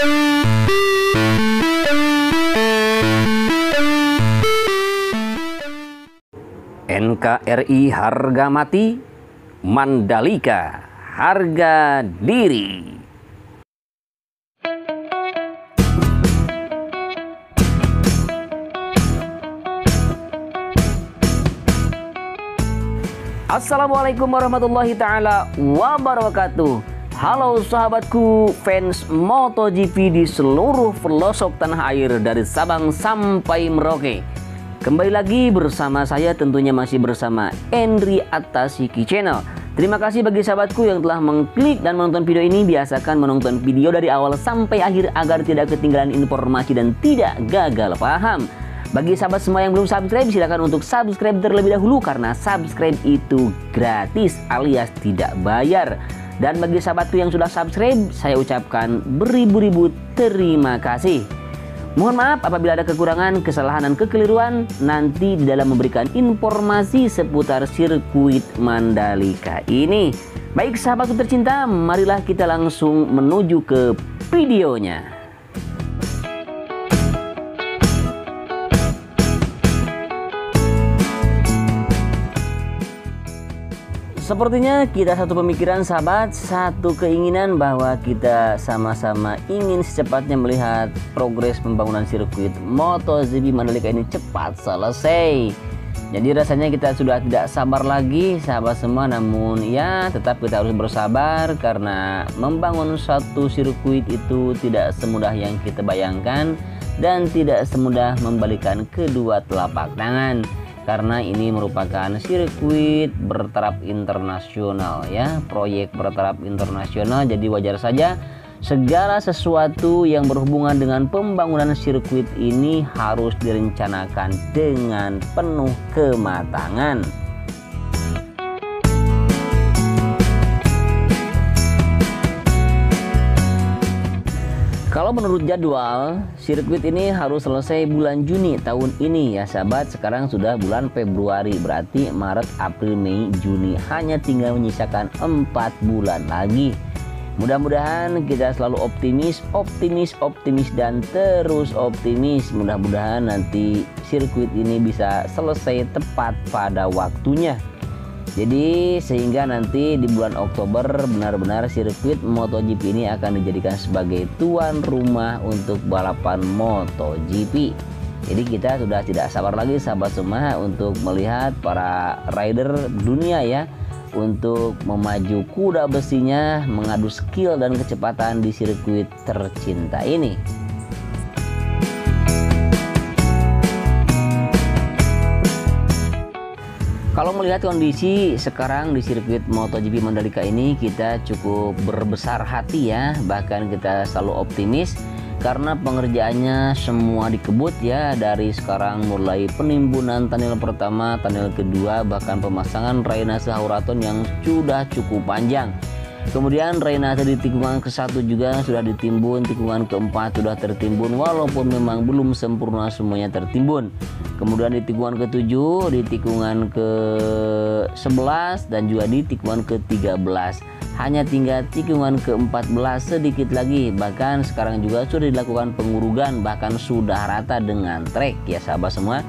NKRI harga mati, Mandalika harga diri. Assalamualaikum warahmatullahi ta'ala wabarakatuh. Halo sahabatku fans MotoGP di seluruh pelosok tanah air dari Sabang sampai Merauke. Kembali lagi bersama saya, tentunya masih bersama Endri Atasiki Channel. Terima kasih bagi sahabatku yang telah mengklik dan menonton video ini. Biasakan menonton video dari awal sampai akhir agar tidak ketinggalan informasi dan tidak gagal paham. Bagi sahabat semua yang belum subscribe, silakan untuk subscribe terlebih dahulu karena subscribe itu gratis alias tidak bayar. Dan bagi sahabatku yang sudah subscribe, saya ucapkan beribu-ribu terima kasih. Mohon maaf apabila ada kekurangan, kesalahan, dan kekeliruan nanti di dalam memberikan informasi seputar sirkuit Mandalika ini. Baik sahabatku tercinta, marilah kita langsung menuju ke videonya. Sepertinya kita satu pemikiran sahabat, satu keinginan bahwa kita sama-sama ingin secepatnya melihat progres pembangunan sirkuit MotoGP Mandalika ini cepat selesai. Jadi rasanya kita sudah tidak sabar lagi sahabat semua, namun ya tetap kita harus bersabar karena membangun satu sirkuit itu tidak semudah yang kita bayangkan dan tidak semudah membalikan kedua telapak tangan. Karena ini merupakan sirkuit bertaraf internasional ya, proyek bertaraf internasional, jadi wajar saja segala sesuatu yang berhubungan dengan pembangunan sirkuit ini harus direncanakan dengan penuh kematangan. Kalau menurut jadwal, sirkuit ini harus selesai bulan Juni tahun ini ya sahabat. Sekarang sudah bulan Februari, berarti Maret, April, Mei, Juni. Hanya tinggal menyisakan 4 bulan lagi. Mudah-mudahan kita selalu optimis dan terus optimis. Mudah-mudahan nanti sirkuit ini bisa selesai tepat pada waktunya. Jadi sehingga nanti di bulan Oktober benar-benar sirkuit MotoGP ini akan dijadikan sebagai tuan rumah untuk balapan MotoGP. Jadi kita sudah tidak sabar lagi sahabat semua untuk melihat para rider dunia ya, untuk memaju kuda besinya, mengadu skill dan kecepatan di sirkuit tercinta ini. Kalau melihat kondisi sekarang di sirkuit MotoGP Mandalika ini, kita cukup berbesar hati ya, bahkan kita selalu optimis karena pengerjaannya semua dikebut ya, dari sekarang mulai penimbunan tunnel pertama, tunnel kedua, bahkan pemasangan drainase Hauraton yang sudah cukup panjang. Kemudian drainase di tikungan ke-1 juga sudah ditimbun, tikungan ke-4 sudah tertimbun walaupun memang belum sempurna semuanya tertimbun. Kemudian di tikungan ke-7, di tikungan ke-11 dan juga di tikungan ke-13. Hanya tinggal tikungan ke-14 sedikit lagi, bahkan sekarang juga sudah dilakukan pengurugan, bahkan sudah rata dengan trek ya sahabat semua.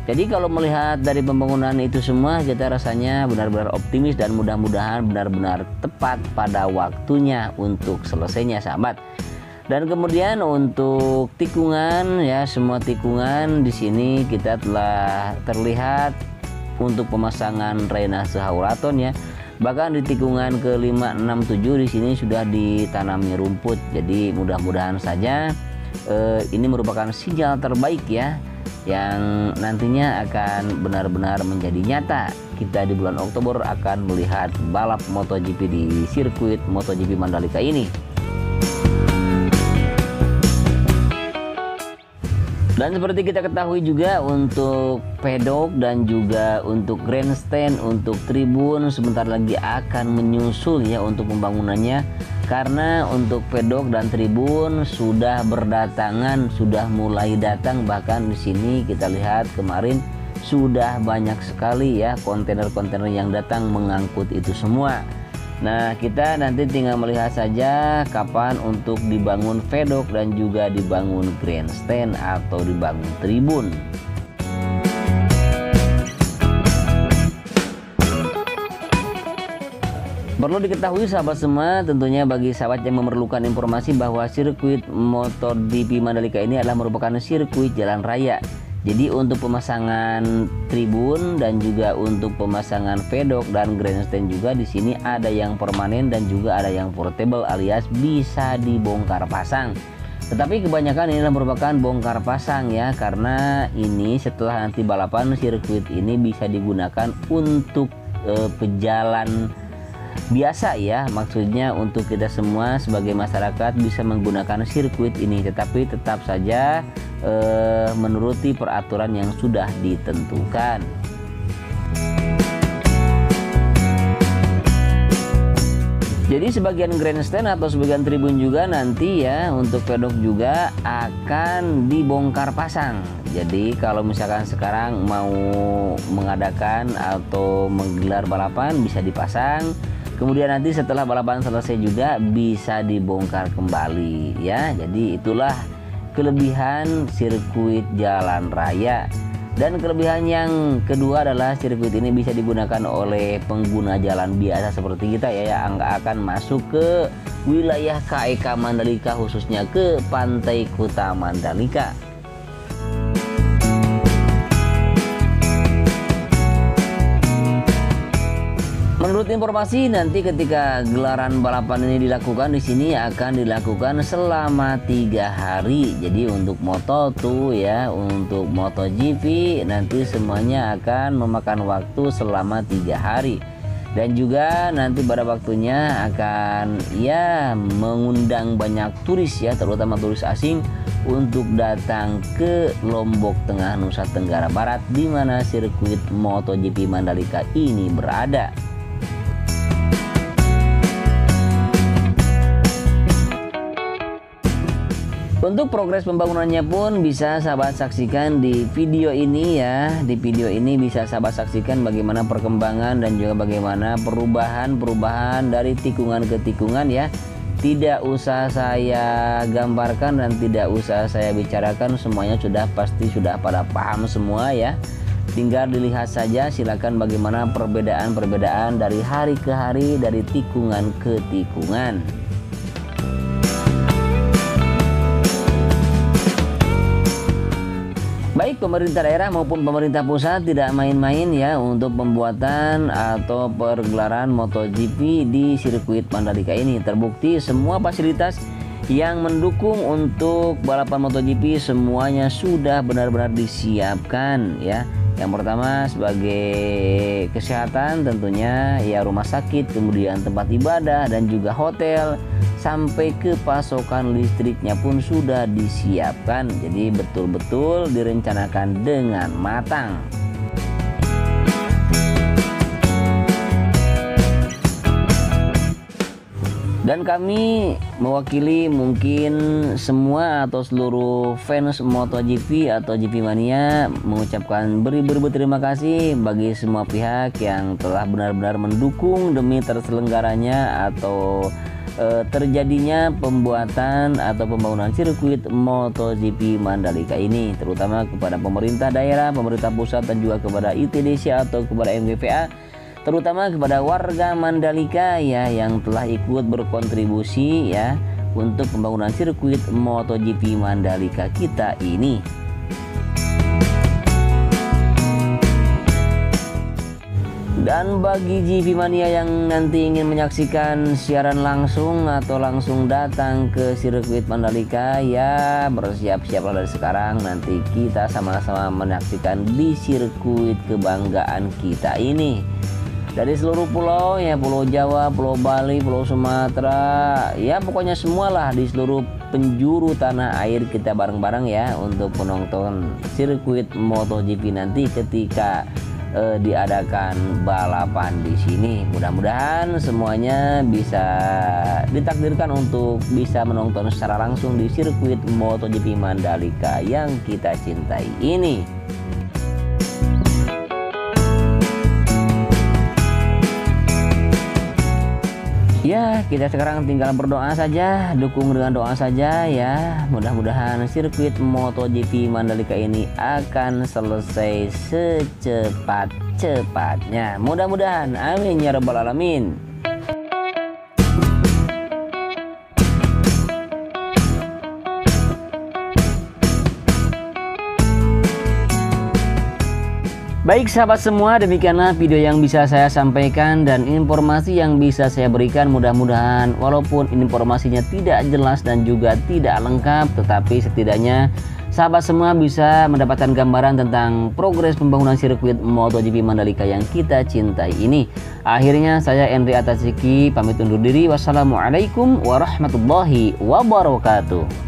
Jadi kalau melihat dari pembangunan itu semua, kita rasanya benar-benar optimis dan mudah-mudahan benar-benar tepat pada waktunya untuk selesainya sahabat. Dan kemudian untuk tikungan ya, semua tikungan di sini kita telah terlihat untuk pemasangan drainase Hauraton ya. Bahkan di tikungan ke-5, 6, 7 di sini sudah ditanami rumput. Jadi mudah-mudahan saja ini merupakan sinyal terbaik ya, yang nantinya akan benar-benar menjadi nyata. Kita di bulan Oktober akan melihat balap MotoGP di sirkuit MotoGP Mandalika ini. Dan seperti kita ketahui juga untuk pedok dan juga untuk grandstand, untuk tribun sebentar lagi akan menyusul ya untuk pembangunannya. Karena untuk pedok dan tribun sudah berdatangan, sudah mulai datang, bahkan di sini kita lihat kemarin sudah banyak sekali ya kontainer-kontainer yang datang mengangkut itu semua. Nah, kita nanti tinggal melihat saja kapan untuk dibangun pedok dan juga dibangun grandstand atau dibangun tribun. Perlu diketahui sahabat semua, tentunya bagi sahabat yang memerlukan informasi bahwa sirkuit MotoGP Mandalika ini adalah merupakan sirkuit jalan raya. Jadi untuk pemasangan tribun dan juga untuk pemasangan pedok dan grandstand juga di sini ada yang permanen dan juga ada yang portable alias bisa dibongkar pasang. Tetapi kebanyakan ini merupakan bongkar pasang ya, karena ini setelah nanti balapan sirkuit ini bisa digunakan untuk pejalan biasa ya, maksudnya untuk kita semua sebagai masyarakat bisa menggunakan sirkuit ini, tetapi tetap saja menuruti peraturan yang sudah ditentukan. Jadi sebagian grandstand atau sebagian tribun juga nanti ya untuk pedok juga akan dibongkar pasang. Jadi kalau misalkan sekarang mau mengadakan atau menggelar balapan bisa dipasang. Kemudian nanti setelah balapan selesai juga bisa dibongkar kembali ya. Jadi itulah kelebihan sirkuit jalan raya. Dan kelebihan yang kedua adalah sirkuit ini bisa digunakan oleh pengguna jalan biasa seperti kita ya, yang akan masuk ke wilayah KEK Mandalika, khususnya ke Pantai Kuta Mandalika. Menurut informasi nanti ketika gelaran balapan ini dilakukan di sini akan dilakukan selama 3 hari. Jadi untuk Moto2 ya, untuk MotoGP nanti semuanya akan memakan waktu selama 3 hari. Dan juga nanti pada waktunya akan ya mengundang banyak turis ya, terutama turis asing untuk datang ke Lombok Tengah, Nusa Tenggara Barat, di mana sirkuit MotoGP Mandalika ini berada. Untuk progres pembangunannya pun bisa sahabat saksikan di video ini ya. Di video ini bisa sahabat saksikan bagaimana perkembangan dan juga bagaimana perubahan dari tikungan ke tikungan ya. Tidak usah saya gambarkan dan tidak usah saya bicarakan, semuanya pasti sudah pada paham semua ya. Tinggal dilihat saja, silakan bagaimana perbedaan dari hari ke hari, dari tikungan ke tikungan. Baik pemerintah daerah maupun pemerintah pusat tidak main-main ya untuk pembuatan atau pergelaran MotoGP di sirkuit Mandalika ini. Terbukti semua fasilitas yang mendukung untuk balapan MotoGP semuanya sudah benar-benar disiapkan ya. Yang pertama sebagai kesehatan tentunya ya, rumah sakit, kemudian tempat ibadah dan juga hotel, sampai ke pasokan listriknya pun sudah disiapkan. Jadi betul-betul direncanakan dengan matang. Dan kami mewakili mungkin semua atau seluruh fans MotoGP atau GP Mania mengucapkan beribu-ribu terima kasih bagi semua pihak yang telah benar-benar mendukung demi terselenggaranya atau terjadinya pembuatan atau pembangunan sirkuit MotoGP Mandalika ini, terutama kepada pemerintah daerah, pemerintah pusat, dan juga kepada ITDC atau kepada MGVA, terutama kepada warga Mandalika ya yang telah ikut berkontribusi ya untuk pembangunan sirkuit MotoGP Mandalika kita ini. Dan bagi GP Mania yang nanti ingin menyaksikan siaran langsung atau langsung datang ke sirkuit Mandalika ya, bersiap-siaplah dari sekarang, nanti kita sama-sama menyaksikan di sirkuit kebanggaan kita ini. Dari seluruh pulau ya, Pulau Jawa, Pulau Bali, Pulau Sumatera, ya pokoknya semualah di seluruh penjuru tanah air kita bareng-bareng ya untuk menonton sirkuit MotoGP nanti ketika diadakan balapan di sini. Mudah-mudahan semuanya bisa ditakdirkan untuk bisa menonton secara langsung di sirkuit MotoGP Mandalika yang kita cintai ini. Ya, kita sekarang tinggal berdoa saja, dukung dengan doa saja ya. Mudah-mudahan sirkuit MotoGP Mandalika ini akan selesai secepat-cepatnya. Mudah-mudahan, amin ya rabbal alamin. Baik sahabat semua, demikianlah video yang bisa saya sampaikan dan informasi yang bisa saya berikan. Mudah-mudahan walaupun informasinya tidak jelas dan juga tidak lengkap, tetapi setidaknya sahabat semua bisa mendapatkan gambaran tentang progres pembangunan sirkuit MotoGP Mandalika yang kita cintai ini. Akhirnya saya Endri Atasiki pamit undur diri. Wassalamualaikum warahmatullahi wabarakatuh.